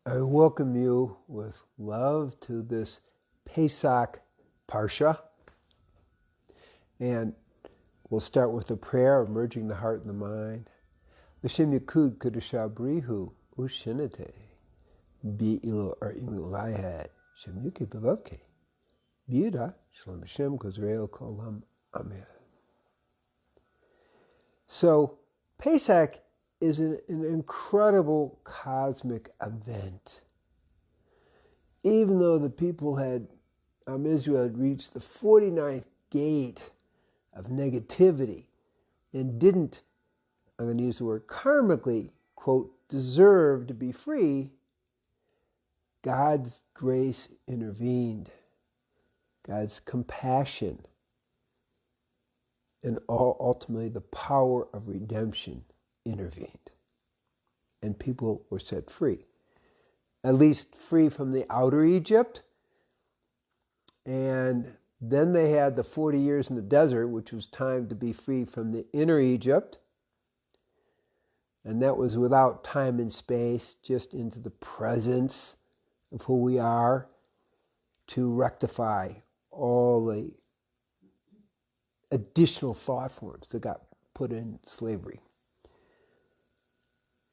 I welcome you with love to this Pesach Parsha. And we'll start with a prayer of merging the heart and the mind. L'shem Yakud Kedusha Brihu Ushinate Bi'ilo or Imilayad Shem Yuki Bavavke Biuda Shalom Hashem Kozrael Kolam Amen. So Pesach is an incredible cosmic event. Even though the people Israel had reached the 49th gate of negativity and didn't, I'm going to use the word karmically, quote, deserve to be free, God's grace intervened. God's compassion and ultimately the power of redemption intervened. And people were set free. At least free from the outer Egypt. And then they had the 40 years in the desert, which was time to be free from the inner Egypt. And that was without time and space, just into the presence of who we are to rectify all the additional thought forms that got put in slavery.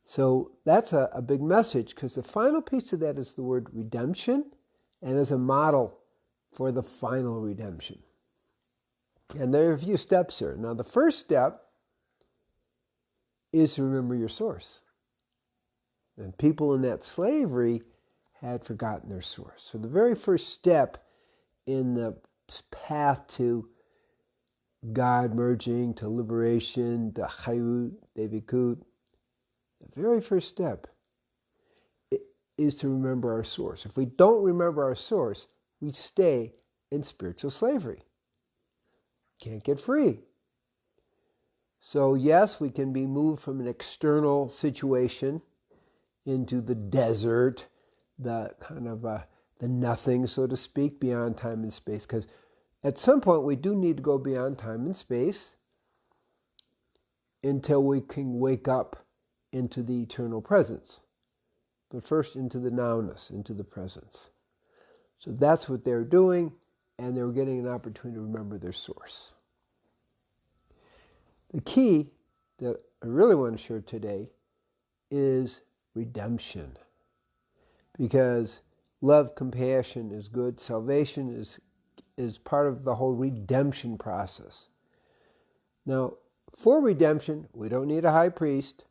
So that's a big message, because the final piece of that is the word redemption, and as a model for the final redemption. And there are a few steps here. Now the first step is to remember your source. And people in that slavery had forgotten their source. So the very first step in the path to God merging, to liberation, to chayut, devikut, the very first step is to remember our source. If we don't remember our source, we stay in spiritual slavery. Can't get free. So yes, we can be moved from an external situation into the desert, the kind of the nothing, so to speak, beyond time and space. Because at some point we do need to go beyond time and space until we can wake up into the eternal presence. But first into the nowness, into the presence. So that's what they're doing, and they were getting an opportunity to remember their source. The key that I really want to share today is redemption. Because love, compassion is good. Salvation is part of the whole redemption process. Now, for redemption, we don't need a high priest.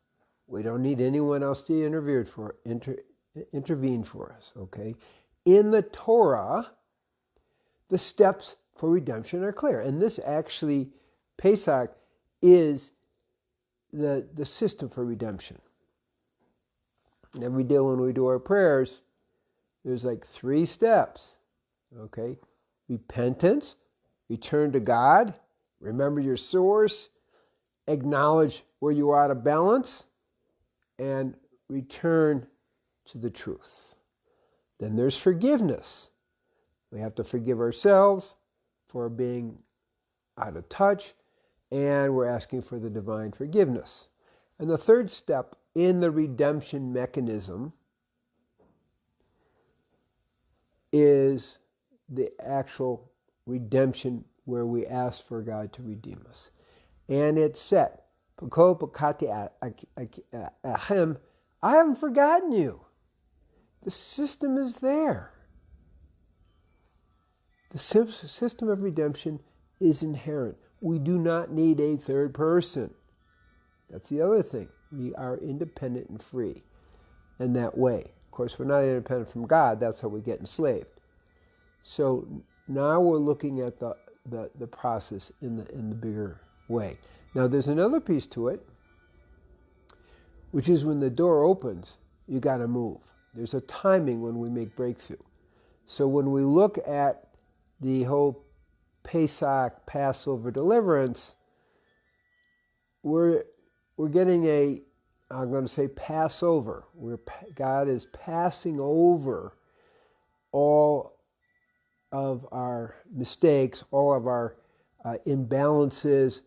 We don't need anyone else to intervene for us, okay? In the Torah, the steps for redemption are clear. And this actually, Pesach, is the system for redemption. Every day when we do our prayers, there's like 3 steps, okay? Repentance, return to God, remember your source, acknowledge where you are out of balance, and return to the truth. Then there's forgiveness. We have to forgive ourselves for being out of touch, and we're asking for the divine forgiveness. And the third step in the redemption mechanism is the actual redemption where we ask for God to redeem us. And it's set. I haven't forgotten you. The system is there. The system of redemption is inherent. We do not need a third person. That's the other thing. We are independent and free in that way. Of course, we're not independent from God. That's how we get enslaved. So now we're looking at the process in the bigger way. Now there's another piece to it, which is when the door opens, you got to move. There's a timing when we make breakthrough. So when we look at the whole Pesach, Passover deliverance, we're getting I'm going to say Passover. God is passing over all of our mistakes, all of our imbalances,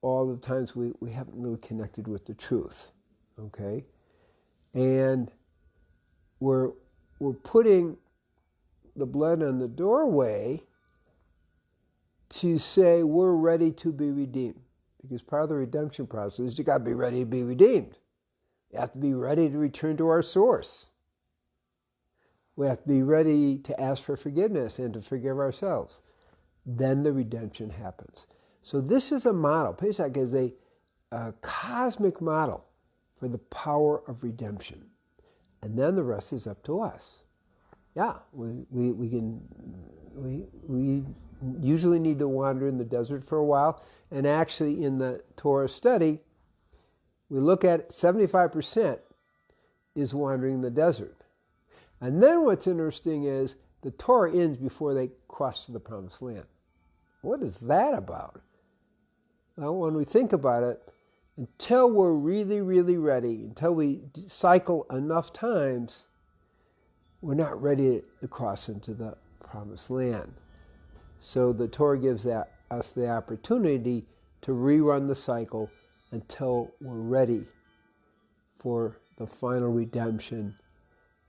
all the times we haven't really connected with the truth. Okay? And we're putting the blood on the doorway to say we're ready to be redeemed. Because part of the redemption process is you got to be ready to be redeemed. You have to be ready to return to our source. We have to be ready to ask for forgiveness and to forgive ourselves. Then the redemption happens. So this is a model. Pesach is a cosmic model for the power of redemption. And then the rest is up to us. Yeah, we usually need to wander in the desert for a while. And actually in the Torah study, we look at 75% is wandering in the desert. And then what's interesting is the Torah ends before they cross to the promised land. What is that about? Well, when we think about it, until we're really, really ready, until we cycle enough times, we're not ready to cross into the promised land. So the Torah gives us the opportunity to rerun the cycle until we're ready for the final redemption,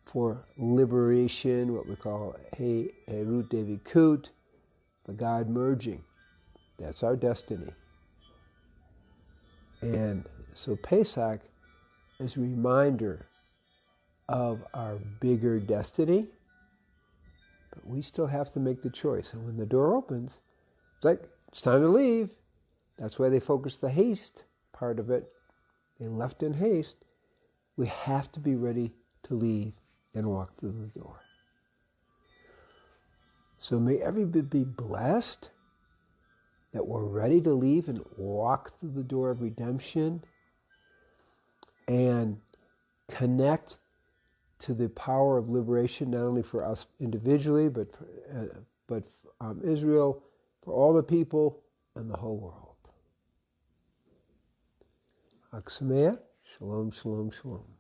for liberation, what we call Herut Devikut, the God merging. That's our destiny. And so Pesach is a reminder of our bigger destiny, but we still have to make the choice. And when the door opens, it's like, it's time to leave. That's why they focused the haste part of it. They left in haste. We have to be ready to leave and walk through the door. So may everybody be blessed that we're ready to leave and walk through the door of redemption and connect to the power of liberation, not only for us individually, but Israel, for all the people and the whole world. Chag Sameach, shalom, shalom, shalom.